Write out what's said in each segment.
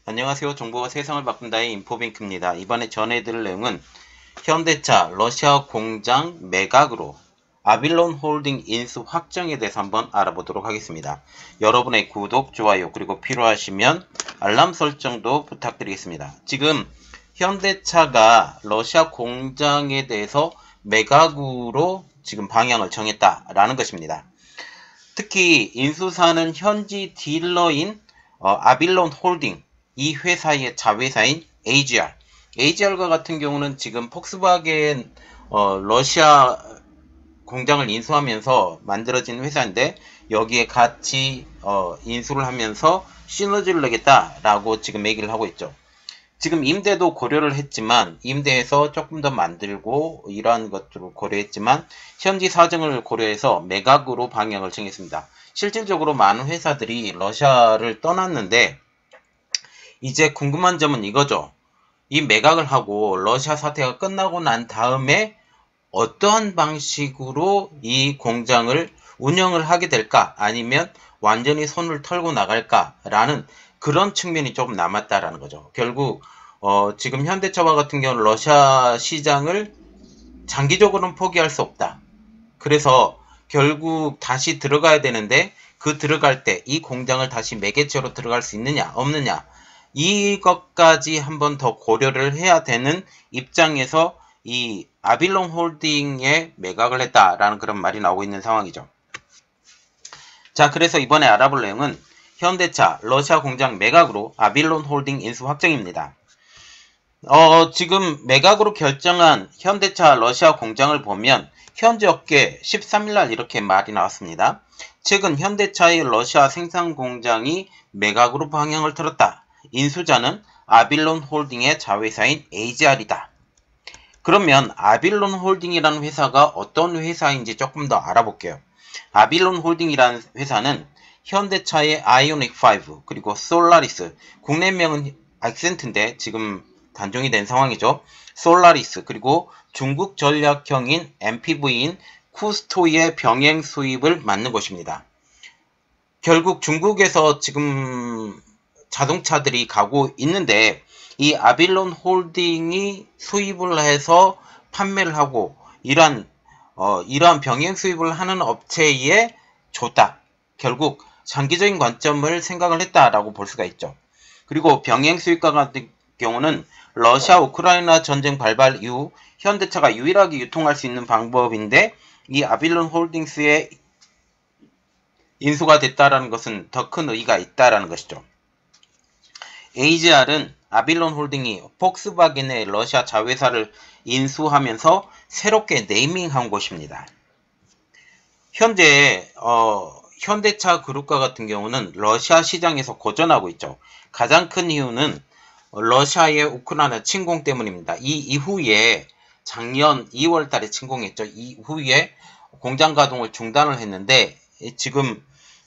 안녕하세요. 정보가 세상을 바꾼다의 인포뱅크입니다. 이번에 전해드릴 내용은 현대차 러시아 공장 매각으로 아빌론 홀딩 인수 확정에 대해서 한번 알아보도록 하겠습니다. 여러분의 구독, 좋아요, 그리고 필요하시면 알람 설정도 부탁드리겠습니다. 지금 현대차가 러시아 공장에 대해서 매각으로 지금 방향을 정했다라는 것입니다. 특히 인수사는 현지 딜러인 아빌론 홀딩, 이 회사의 자회사인 AGR. AGR과 같은 경우는 지금 폭스바겐 러시아 공장을 인수하면서 만들어진 회사인데, 여기에 같이 인수를 하면서 시너지를 내겠다라고 지금 얘기를 하고 있죠. 지금 임대도 고려를 했지만, 임대해서 조금 더 만들고 이러한 것들을 고려했지만 현지 사정을 고려해서 매각으로 방향을 정했습니다. 실질적으로 많은 회사들이 러시아를 떠났는데, 이제 궁금한 점은 이거죠. 이 매각을 하고 러시아 사태가 끝나고 난 다음에 어떠한 방식으로 이 공장을 운영을 하게 될까, 아니면 완전히 손을 털고 나갈까라는 그런 측면이 조금 남았다라는 거죠. 결국 지금 현대차와 같은 경우는 러시아 시장을 장기적으로는 포기할 수 없다. 그래서 결국 다시 들어가야 되는데, 그 들어갈 때 이 공장을 다시 매개체로 들어갈 수 있느냐 없느냐, 이것까지 한번 더 고려를 해야 되는 입장에서 이 아빌론 홀딩에 매각을 했다라는 그런 말이 나오고 있는 상황이죠. 자, 그래서 이번에 알아볼 내용은 현대차 러시아 공장 매각으로 아빌론 홀딩 인수 확정입니다. 지금 매각으로 결정한 현대차 러시아 공장을 보면 현지 업계 13일날 이렇게 말이 나왔습니다. 최근 현대차의 러시아 생산 공장이 매각으로 방향을 틀었다. 인수자는 아빌론 홀딩의 자회사인 AGR이다. 그러면 아빌론 홀딩이라는 회사가 어떤 회사인지 조금 더 알아볼게요. 아빌론 홀딩이라는 회사는 현대차의 아이오닉5 그리고 솔라리스, 국내명은 액센트인데 지금 단종이 된 상황이죠. 솔라리스, 그리고 중국 전략형인 MPV인 쿠스토이의 병행 수입을 맡는 곳입니다. 결국 중국에서 지금 자동차들이 가고 있는데, 이 아빌론 홀딩이 수입을 해서 판매를 하고 이러한 병행 수입을 하는 업체에 줬다. 결국 장기적인 관점을 생각을 했다라고 볼 수가 있죠. 그리고 병행 수입과 같은 경우는 러시아 우크라이나 전쟁 발발 이후 현대차가 유일하게 유통할 수 있는 방법인데, 이 아빌론 홀딩스의 인수가 됐다라는 것은 더 큰 의의가 있다라는 것이죠. AGR은 아빌론 홀딩이 폭스바겐의 러시아 자회사를 인수하면서 새롭게 네이밍한 곳입니다. 현재 현대차 그룹과 같은 경우는 러시아 시장에서 고전하고 있죠. 가장 큰 이유는 러시아의 우크라이나 침공 때문입니다. 이 이후에 작년 2월 달에 침공했죠. 이후에 공장 가동을 중단을 했는데 지금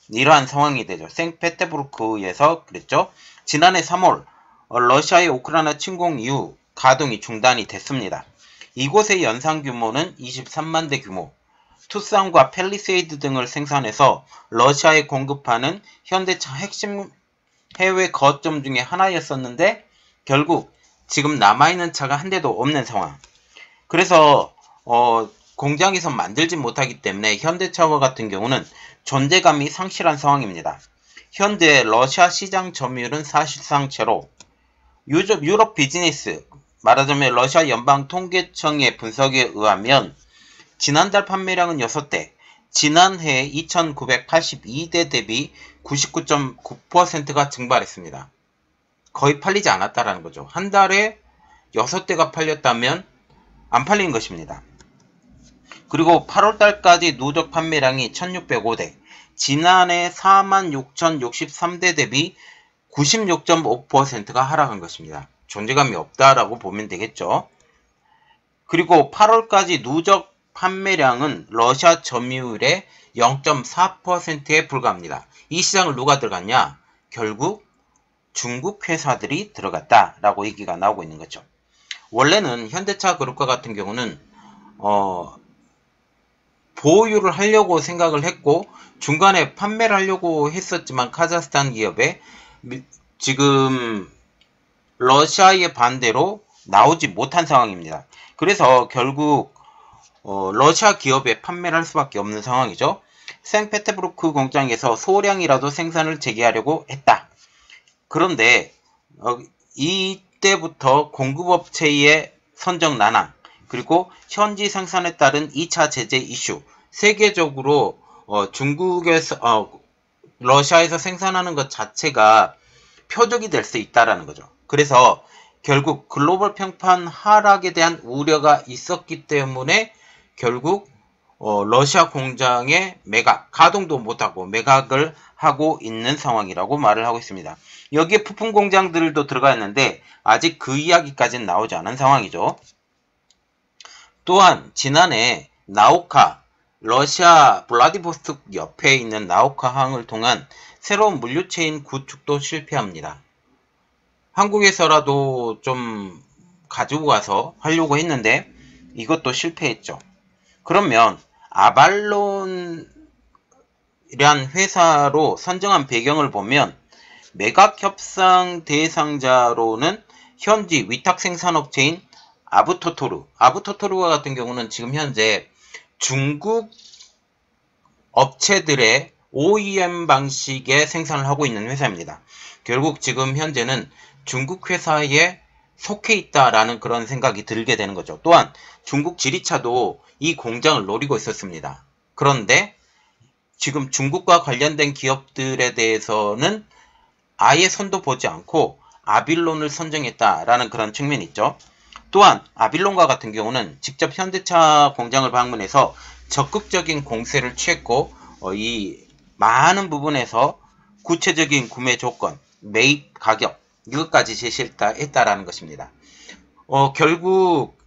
이러한 상황이 되죠. 생페테부르크에서 그랬죠. 지난해 3월 러시아의 우크라이나 침공 이후 가동이 중단이 됐습니다. 이곳의 연산 규모는 23만 대 규모, 투싼과 펠리세이드 등을 생산해서 러시아에 공급하는 현대차 핵심 해외 거점 중에 하나였었는데, 결국 지금 남아있는 차가 한 대도 없는 상황. 그래서 공장에서 만들지 못하기 때문에 현대차와 같은 경우는 존재감이 상실한 상황입니다. 현재 러시아 시장 점유율은 사실상 제로. 유럽 비즈니스, 말하자면 러시아 연방통계청의 분석에 의하면 지난달 판매량은 6대, 지난해 2982대 대비 99.9%가 증발했습니다. 거의 팔리지 않았다라는 거죠. 한 달에 6대가 팔렸다면 안 팔린 것입니다. 그리고 8월달까지 누적 판매량이 1605대, 지난해 46,063대 대비 96.5%가 하락한 것입니다. 존재감이 없다라고 보면 되겠죠. 그리고 8월까지 누적 판매량은 러시아 점유율의 0.4%에 불과합니다. 이 시장을 누가 들어갔냐? 결국 중국 회사들이 들어갔다라고 얘기가 나오고 있는 거죠. 원래는 현대차 그룹과 같은 경우는 보유를 하려고 생각을 했고 중간에 판매를 하려고 했었지만, 카자흐스탄 기업에 지금 러시아의 반대로 나오지 못한 상황입니다. 그래서 결국 러시아 기업에 판매를 할 수밖에 없는 상황이죠. 생페테르부르크 공장에서 소량이라도 생산을 재개하려고 했다. 그런데 이때부터 공급업체의 선정 난항, 그리고 현지 생산에 따른 2차 제재 이슈, 세계적으로 중국에서 러시아에서 생산하는 것 자체가 표적이 될 수 있다라는 거죠. 그래서 결국 글로벌 평판 하락에 대한 우려가 있었기 때문에 결국 러시아 공장의 매각, 가동도 못하고 매각을 하고 있는 상황이라고 말을 하고 있습니다. 여기에 부품 공장들도 들어가 있는데 아직 그 이야기까지는 나오지 않은 상황이죠. 또한 지난해 나우카, 러시아 블라디보스토크 옆에 있는 나우카 항을 통한 새로운 물류체인 구축도 실패합니다. 한국에서라도 좀 가지고 가서 하려고 했는데 이것도 실패했죠. 그러면 아발론이란 회사로 선정한 배경을 보면 매각협상 대상자로는 현지 위탁생산업체인 아부토토르와 같은 경우는 지금 현재 중국 업체들의 OEM 방식의 생산을 하고 있는 회사입니다. 결국 지금 현재는 중국 회사에 속해 있다라는 그런 생각이 들게 되는 거죠. 또한 중국 지리차도 이 공장을 노리고 있었습니다. 그런데 지금 중국과 관련된 기업들에 대해서는 아예 손도 보지 않고 아빌론을 선정했다라는 그런 측면이 있죠. 또한 아빌론과 같은 경우는 직접 현대차 공장을 방문해서 적극적인 공세를 취했고 이 많은 부분에서 구체적인 구매 조건, 매입 가격 이것까지 제시했다라는 것입니다. 결국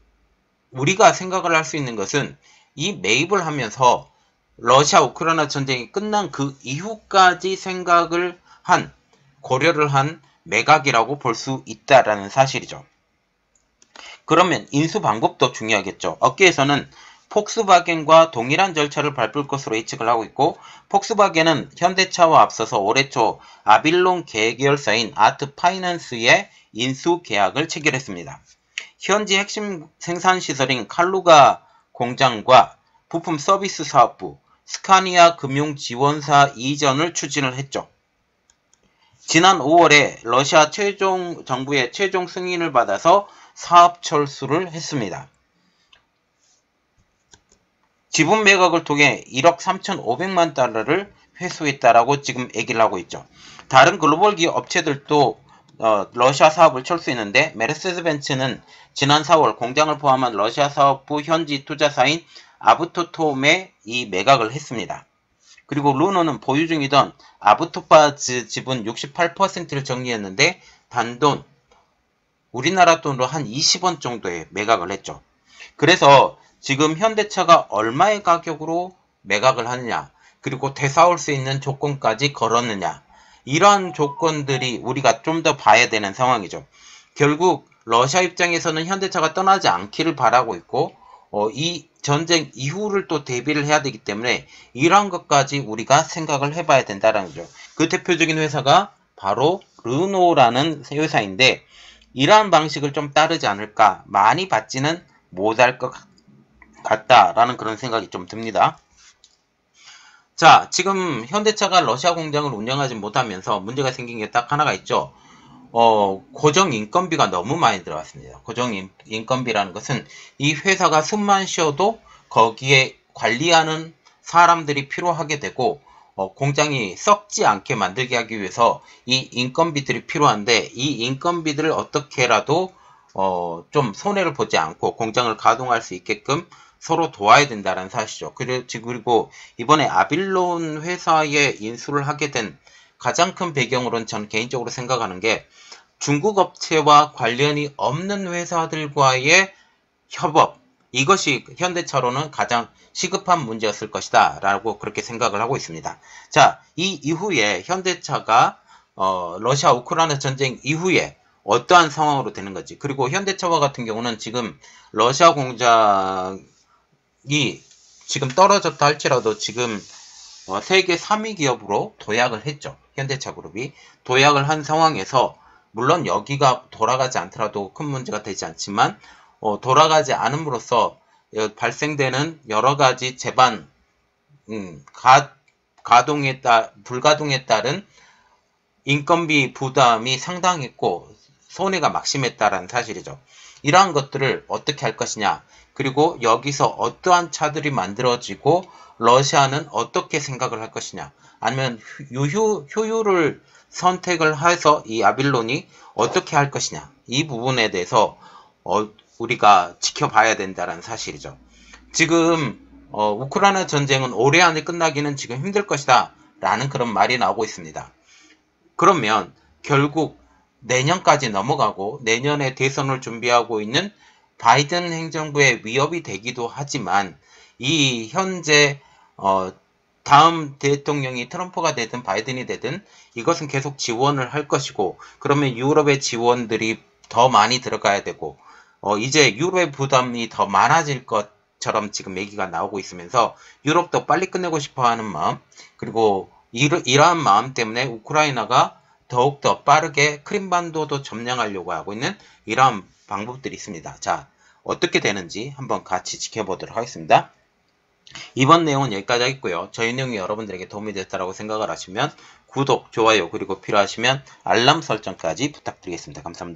우리가 생각을 할 수 있는 것은 이 매입을 하면서 러시아 우크라이나 전쟁이 끝난 그 이후까지 생각을 한 고려를 한 매각이라고 볼 수 있다라는 사실이죠. 그러면 인수 방법도 중요하겠죠. 업계에서는 폭스바겐과 동일한 절차를 밟을 것으로 예측을 하고 있고, 폭스바겐은 현대차와 앞서서 올해 초 아빌론 계열사인 아트파이낸스의 인수 계약을 체결했습니다. 현지 핵심 생산시설인 칼루가 공장과 부품 서비스 사업부, 스카니아 금융지원사 이전을 추진을 했죠. 지난 5월에 러시아 정부의 최종 승인을 받아서 사업 철수를 했습니다. 지분 매각을 통해 1억 3,500만 달러를 회수했다라고 지금 얘기를 하고 있죠. 다른 글로벌 기업 업체들도 러시아 사업을 철수했는데, 메르세데스 벤츠는 지난 4월 공장을 포함한 러시아 사업부 현지 투자사인 아부토톰에 이 매각을 했습니다. 그리고 르노는 보유 중이던 아부토바즈 지분 68%를 정리했는데 단돈 우리나라 돈으로 한 20원 정도에 매각을 했죠. 그래서 지금 현대차가 얼마의 가격으로 매각을 하느냐, 그리고 되사올 수 있는 조건까지 걸었느냐, 이러한 조건들이 우리가 좀 더 봐야 되는 상황이죠. 결국 러시아 입장에서는 현대차가 떠나지 않기를 바라고 있고, 이 전쟁 이후를 또 대비를 해야 되기 때문에 이러한 것까지 우리가 생각을 해봐야 된다는 거죠. 그 대표적인 회사가 바로 르노라는 회사인데, 이러한 방식을 좀 따르지 않을까, 많이 받지는 못할 것 같다라는 그런 생각이 좀 듭니다. 자, 지금 현대차가 러시아 공장을 운영하지 못하면서 문제가 생긴 게 딱 하나가 있죠. 고정 인건비가 너무 많이 들어갔습니다. 고정 인건비라는 것은 이 회사가 숨만 쉬어도 거기에 관리하는 사람들이 필요하게 되고, 공장이 썩지 않게 만들게 하기 위해서 이 인건비들이 필요한데, 이 인건비들을 어떻게라도 좀 손해를 보지 않고 공장을 가동할 수 있게끔 서로 도와야 된다는 사실이죠. 그리고 이번에 아빌론 회사에 인수를 하게 된 가장 큰 배경으로는 저는 개인적으로 생각하는 게, 중국 업체와 관련이 없는 회사들과의 협업, 이것이 현대차로는 가장 시급한 문제였을 것이다 라고 그렇게 생각을 하고 있습니다. 자, 이 이후에 현대차가 러시아 우크라이나 전쟁 이후에 어떠한 상황으로 되는 건지, 그리고 현대차와 같은 경우는 지금 러시아 공장이 지금 떨어졌다 할지라도 지금 세계 3위 기업으로 도약을 했죠. 현대차 그룹이 도약을 한 상황에서 물론 여기가 돌아가지 않더라도 큰 문제가 되지 않지만 돌아가지 않음으로써 발생되는 여러 가지 재반 불가동에 따른 인건비 부담이 상당했고 손해가 막심했다라는 사실이죠. 이러한 것들을 어떻게 할 것이냐, 그리고 여기서 어떠한 차들이 만들어지고 러시아는 어떻게 생각을 할 것이냐, 아니면 효율을 선택을 해서 이 아빌론이 어떻게 할 것이냐, 이 부분에 대해서 우리가 지켜봐야 된다는 사실이죠. 지금 우크라이나 전쟁은 올해 안에 끝나기는 지금 힘들 것이다 라는 그런 말이 나오고 있습니다. 그러면 결국 내년까지 넘어가고 내년에 대선을 준비하고 있는 바이든 행정부의 위협이 되기도 하지만 이 현재 다음 대통령이 트럼프가 되든 바이든이 되든 이것은 계속 지원을 할 것이고, 그러면 유럽의 지원들이 더 많이 들어가야 되고 이제 유럽의 부담이 더 많아질 것처럼 지금 얘기가 나오고 있으면서 유럽도 빨리 끝내고 싶어하는 마음, 그리고 이러한 마음 때문에 우크라이나가 더욱더 빠르게 크림반도도 점령하려고 하고 있는 이러한 방법들이 있습니다. 자, 어떻게 되는지 한번 같이 지켜보도록 하겠습니다. 이번 내용은 여기까지 하겠고요. 저희 내용이 여러분들에게 도움이 됐다고 생각을 하시면 구독, 좋아요, 그리고 필요하시면 알람 설정까지 부탁드리겠습니다. 감사합니다.